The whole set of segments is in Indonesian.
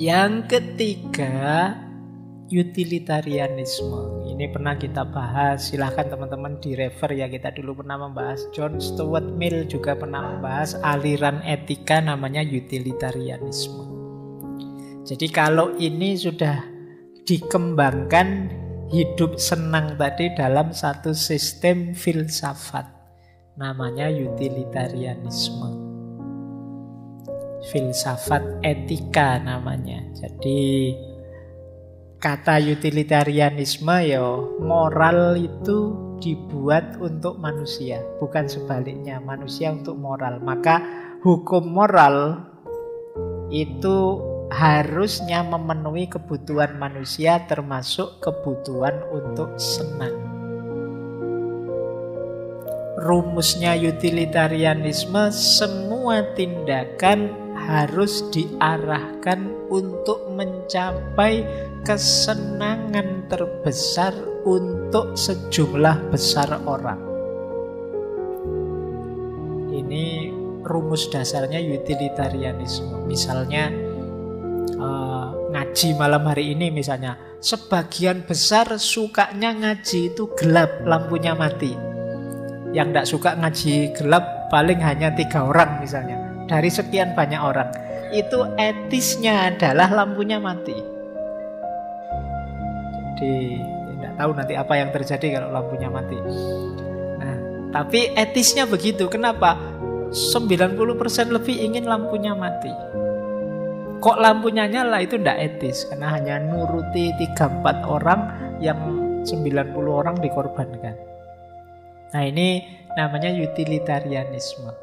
Yang ketiga, utilitarianisme. Ini pernah kita bahas, silahkan teman-teman direfer ya. Kita dulu pernah membahas, John Stuart Mill juga pernah membahas aliran etika namanya utilitarianisme. Jadi kalau ini sudah dikembangkan, hidup senang tadi dalam satu sistem filsafat, namanya utilitarianisme. Filsafat etika namanya. Jadi kata utilitarianisme ya, moral itu dibuat untuk manusia, bukan sebaliknya, manusia untuk moral. Maka hukum moral itu harusnya memenuhi kebutuhan manusia, termasuk kebutuhan untuk senang. Rumusnya utilitarianisme, semua tindakan harus diarahkan untuk mencapai kesenangan terbesar untuk sejumlah besar orang. Ini rumus dasarnya utilitarianisme. Misalnya ngaji malam hari ini misalnya, sebagian besar sukanya ngaji itu gelap, lampunya mati. Yang tidak suka ngaji gelap paling hanya 3 orang misalnya, dari sekian banyak orang. Itu etisnya adalah lampunya mati. Jadi tidak tahu nanti apa yang terjadi kalau lampunya mati. Nah, tapi etisnya begitu. Kenapa? 90% lebih ingin lampunya mati. Kok lampunya nyala? Itu tidak etis, karena hanya nuruti 3-4 orang yang 90 orang dikorbankan. Nah, ini namanya utilitarianisme.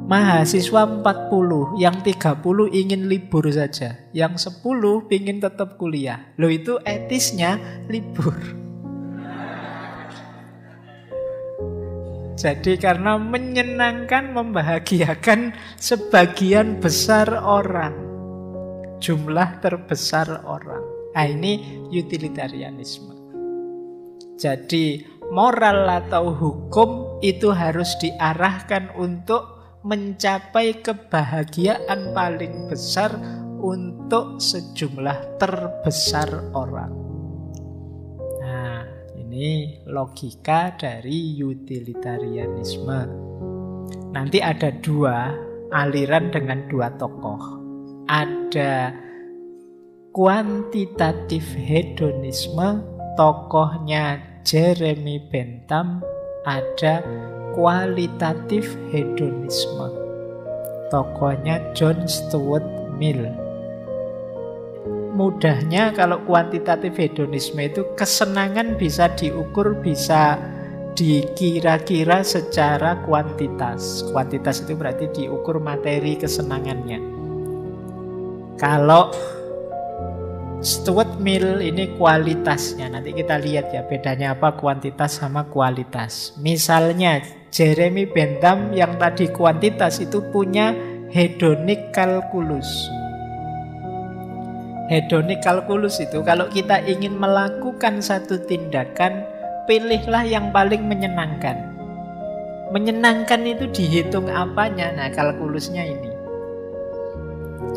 Mahasiswa 40, yang 30 ingin libur saja, yang 10 ingin tetap kuliah. Loh, itu etisnya libur. Jadi karena menyenangkan, membahagiakan sebagian besar orang, jumlah terbesar orang. Nah, ini utilitarianisme. Jadi moral atau hukum itu harus diarahkan untuk mencapai kebahagiaan paling besar untuk sejumlah terbesar orang. Nah, ini logika dari utilitarianisme. Nanti ada 2 aliran dengan 2 tokoh. Ada kuantitatif hedonisme, tokohnya Jeremy Bentham. Ada kualitatif hedonisme, tokohnya John Stuart Mill. Mudahnya kalau kuantitatif hedonisme itu kesenangan bisa diukur, bisa dikira-kira secara kuantitas. Kuantitas itu berarti diukur materi kesenangannya. Kalau Stuart Mill ini kualitasnya, nanti kita lihat ya bedanya apa kuantitas sama kualitas. Misalnya Jeremy Bentham yang tadi kuantitas itu punya hedonic calculus. Hedonic calculus itu kalau kita ingin melakukan satu tindakan, pilihlah yang paling menyenangkan. Menyenangkan itu dihitung apanya? Nah, kalkulusnya ini.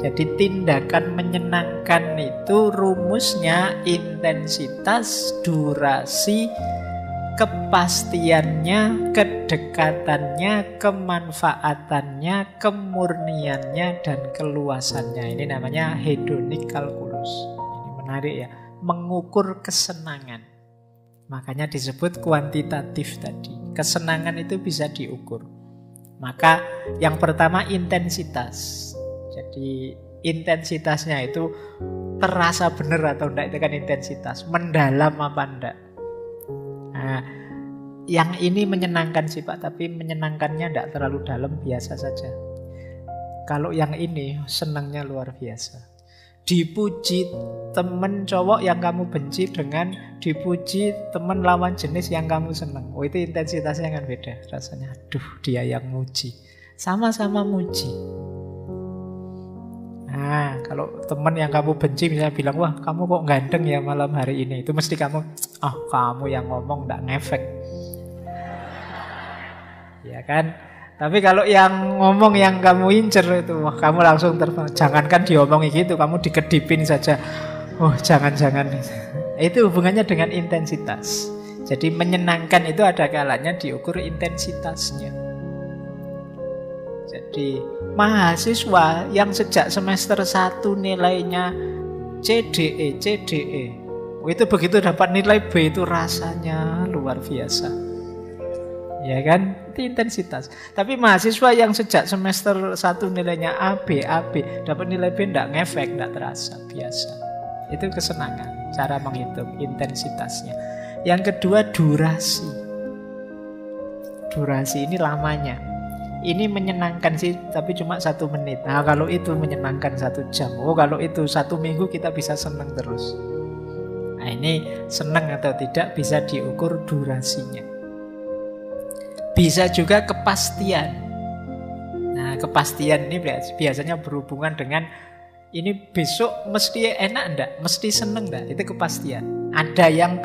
Jadi tindakan menyenangkan itu rumusnya intensitas, durasi, kepastiannya, kedekatannya, kemanfaatannya, kemurniannya, dan keluasannya. Ini namanya hedonic calculus. Ini menarik ya, mengukur kesenangan. Makanya disebut kuantitatif tadi. Kesenangan itu bisa diukur. Maka yang pertama intensitas. Jadi intensitasnya itu terasa benar atau enggak, itu kan intensitas. Mendalam apa enggak. Nah, yang ini menyenangkan sih Pak, tapi menyenangkannya enggak terlalu dalam, biasa saja. Kalau yang ini senangnya luar biasa. Dipuji temen cowok yang kamu benci dengan dipuji temen lawan jenis yang kamu senang. Oh, itu intensitasnya kan beda rasanya. Aduh, dia yang muji. Sama-sama muji. Nah, kalau teman yang kamu benci misalnya bilang, wah kamu kok ganteng ya malam hari ini, itu mesti kamu, kamu yang ngomong, gak ngefek. Ya kan? Tapi kalau yang ngomong yang kamu incer itu, wah kamu langsung terbang. Jangankan diomongi gitu, kamu dikedipin saja. Oh jangan-jangan. Itu hubungannya dengan intensitas. Jadi menyenangkan itu ada kalanya diukur intensitasnya. Jadi mahasiswa yang sejak semester 1 nilainya CDE, itu begitu dapat nilai B itu rasanya luar biasa. Ya kan? Itu intensitas. Tapi mahasiswa yang sejak semester 1 nilainya AB, dapat nilai B enggak ngefek, enggak terasa, biasa. Itu kesenangan, cara menghitung intensitasnya. Yang kedua durasi. Durasi ini lamanya. Ini menyenangkan sih, tapi cuma 1 menit. Nah kalau itu menyenangkan 1 jam. Oh kalau itu 1 minggu kita bisa senang terus. Nah ini senang atau tidak bisa diukur durasinya. Bisa juga kepastian. Nah kepastian ini biasanya berhubungan dengan ini besok mesti enak enggak, mesti seneng enggak, itu kepastian. Ada yang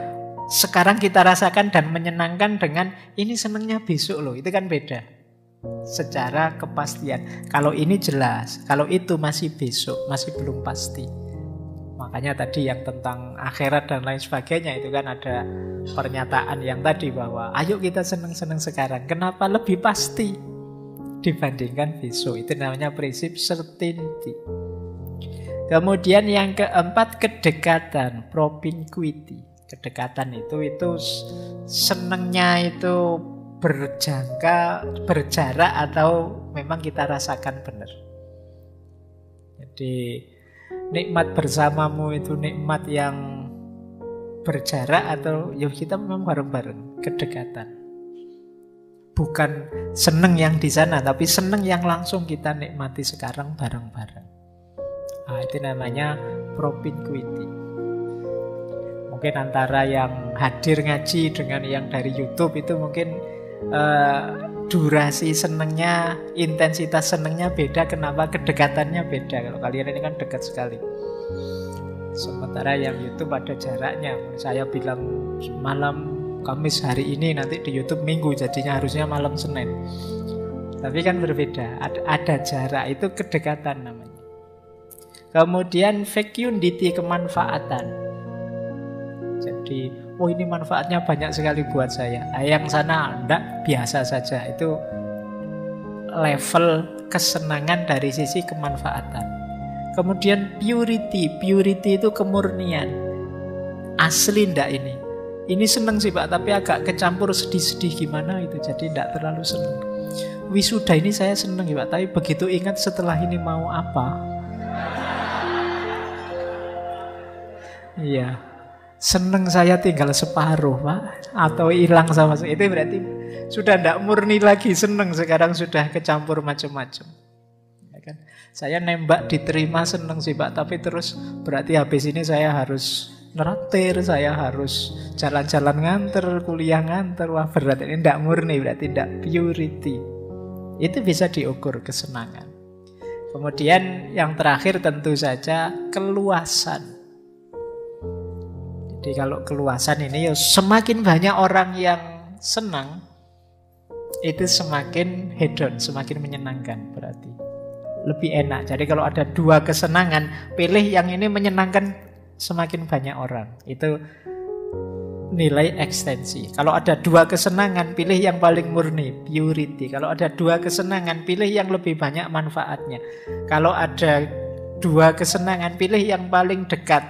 sekarang kita rasakan dan menyenangkan dengan ini senengnya besok loh, itu kan beda. Secara kepastian. Kalau ini jelas, kalau itu masih besok, masih belum pasti. Makanya tadi yang tentang akhirat dan lain sebagainya itu kan ada pernyataan yang tadi bahwa ayo kita seneng-seneng sekarang. Kenapa lebih pasti dibandingkan besok? Itu namanya prinsip certainty. Kemudian yang keempat kedekatan, propinquity. Kedekatan itu senengnya itu berjarak atau memang kita rasakan benar. Jadi nikmat bersamamu itu nikmat yang berjarak atau ya kita memang bareng-bareng, kedekatan. Bukan seneng yang di sana, tapi seneng yang langsung kita nikmati sekarang bareng-bareng. Nah, itu namanya propinquity. Mungkin antara yang hadir ngaji dengan yang dari YouTube itu mungkin durasi senengnya, intensitas senengnya beda. Kenapa? Kedekatannya beda. Kalau kalian ini kan dekat sekali. Sementara yang YouTube ada jaraknya. Saya bilang malam Kamis hari ini, nanti di YouTube Minggu, jadinya harusnya malam Senin. Tapi kan berbeda. Ada jarak, itu kedekatan namanya. Kemudian fecundity, kemanfaatan. Jadi oh ini manfaatnya banyak sekali buat saya. Yang sana enggak, biasa saja. Itu level kesenangan dari sisi kemanfaatan. Kemudian purity. Purity itu kemurnian. Asli enggak ini? Ini seneng sih Pak, tapi agak kecampur sedih-sedih gimana itu. Jadi enggak terlalu seneng. Wisuda ini saya seneng ya Pak, tapi begitu ingat setelah ini mau apa? Iya. Seneng saya tinggal separuh Pak, atau hilang sama sekali. Itu berarti sudah tidak murni lagi seneng, sekarang sudah kecampur macam-macam. Ya kan? Saya nembak diterima seneng sih Pak, tapi terus berarti habis ini saya harus neraktir, saya harus jalan-jalan nganter, kuliah nganter. Wah berat, ini tidak murni, berarti tidak purity. Itu bisa diukur kesenangan. Kemudian yang terakhir tentu saja keluasan. Jadi kalau keluasan ini ya semakin banyak orang yang senang, itu semakin hedon, semakin menyenangkan berarti. Lebih enak. Jadi kalau ada 2 kesenangan, pilih yang ini menyenangkan semakin banyak orang. Itu nilai ekstensi. Kalau ada 2 kesenangan, pilih yang paling murni, purity. Kalau ada 2 kesenangan, pilih yang lebih banyak manfaatnya. Kalau ada 2 kesenangan, pilih yang paling dekat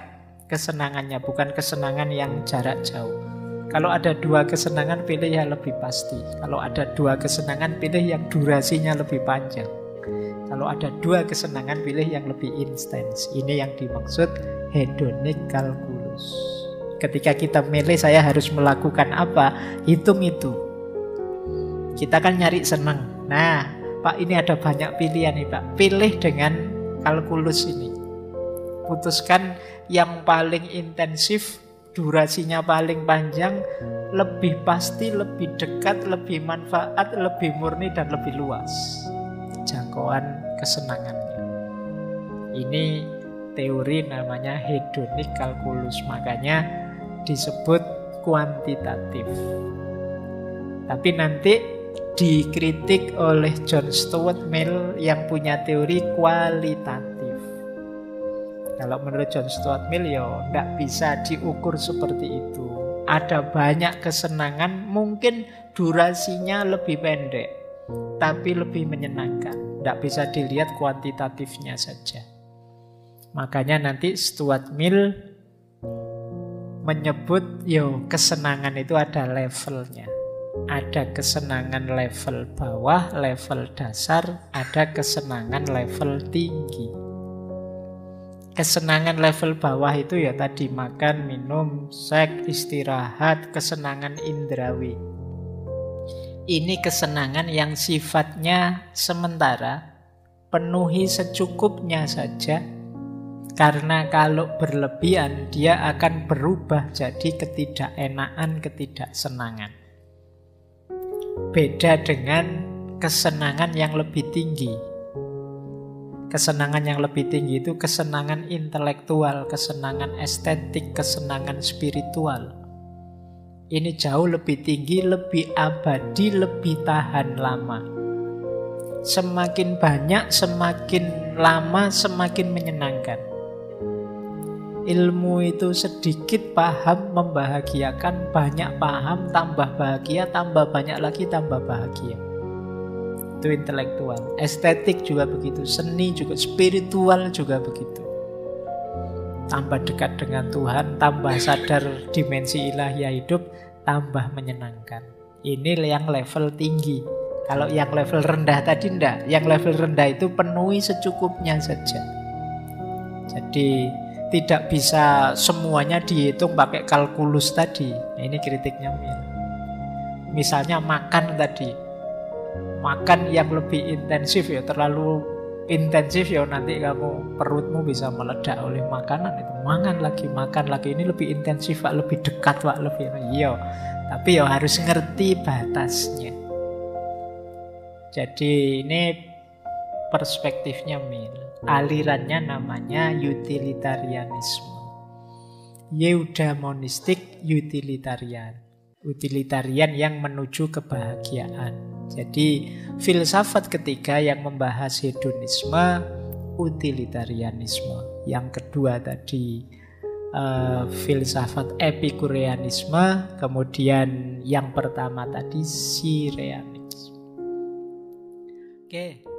kesenangannya, bukan kesenangan yang jarak jauh. Kalau ada 2 kesenangan, pilih yang lebih pasti. Kalau ada 2 kesenangan, pilih yang durasinya lebih panjang. Kalau ada 2 kesenangan, pilih yang lebih intens. Ini yang dimaksud hedonic calculus. Ketika kita milih saya harus melakukan apa, hitung itu. Kita kan nyari senang. Nah, Pak ini ada banyak pilihan nih Pak. Pilih dengan kalkulus ini. Putuskan yang paling intensif, durasinya paling panjang, lebih pasti, lebih dekat, lebih manfaat, lebih murni dan lebih luas jangkauan kesenangannya. Ini teori namanya hedonic calculus, makanya disebut kuantitatif. Tapi nanti dikritik oleh John Stuart Mill yang punya teori kualitatif. Kalau menurut John Stuart Mill ya tidak bisa diukur seperti itu. Ada banyak kesenangan, mungkin durasinya lebih pendek, tapi lebih menyenangkan. Tidak bisa dilihat kuantitatifnya saja. Makanya nanti Stuart Mill menyebut kesenangan itu ada levelnya. Ada kesenangan level bawah, level dasar, ada kesenangan level tinggi. Kesenangan level bawah itu ya tadi makan, minum, seks, istirahat, kesenangan indrawi. Ini kesenangan yang sifatnya sementara, penuhi secukupnya saja. Karena kalau berlebihan dia akan berubah jadi ketidakenaan, ketidaksenangan. Beda dengan kesenangan yang lebih tinggi. Kesenangan yang lebih tinggi itu kesenangan intelektual, kesenangan estetik, kesenangan spiritual. Ini jauh lebih tinggi, lebih abadi, lebih tahan lama. Semakin banyak, semakin lama, semakin menyenangkan. Ilmu itu sedikit paham membahagiakan, banyak paham tambah bahagia, tambah banyak lagi tambah bahagia. Itu intelektual. Estetik juga begitu, seni juga, spiritual juga begitu. Tambah dekat dengan Tuhan, tambah sadar dimensi ilahiyah hidup, tambah menyenangkan. Ini yang level tinggi. Kalau yang level rendah tadi enggak. Yang level rendah itu penuhi secukupnya saja. Jadi tidak bisa semuanya dihitung pakai kalkulus tadi. Nah, ini kritiknya Mill. Misalnya makan tadi. Makan yang lebih intensif ya, terlalu intensif ya nanti kamu perutmu bisa meledak oleh makanan itu. Makan lagi. Ini lebih intensif Pak, lebih dekat Pak, lebih. Iya. Tapi ya harus ngerti batasnya. Jadi ini perspektifnya Mill. Alirannya namanya utilitarianisme. Eudaimonistik utilitarian. Utilitarian yang menuju kebahagiaan. Jadi filsafat ketiga yang membahas hedonisme, utilitarianisme. Yang kedua tadi filsafat epikureanisme, kemudian yang pertama tadi sireanisme. Oke.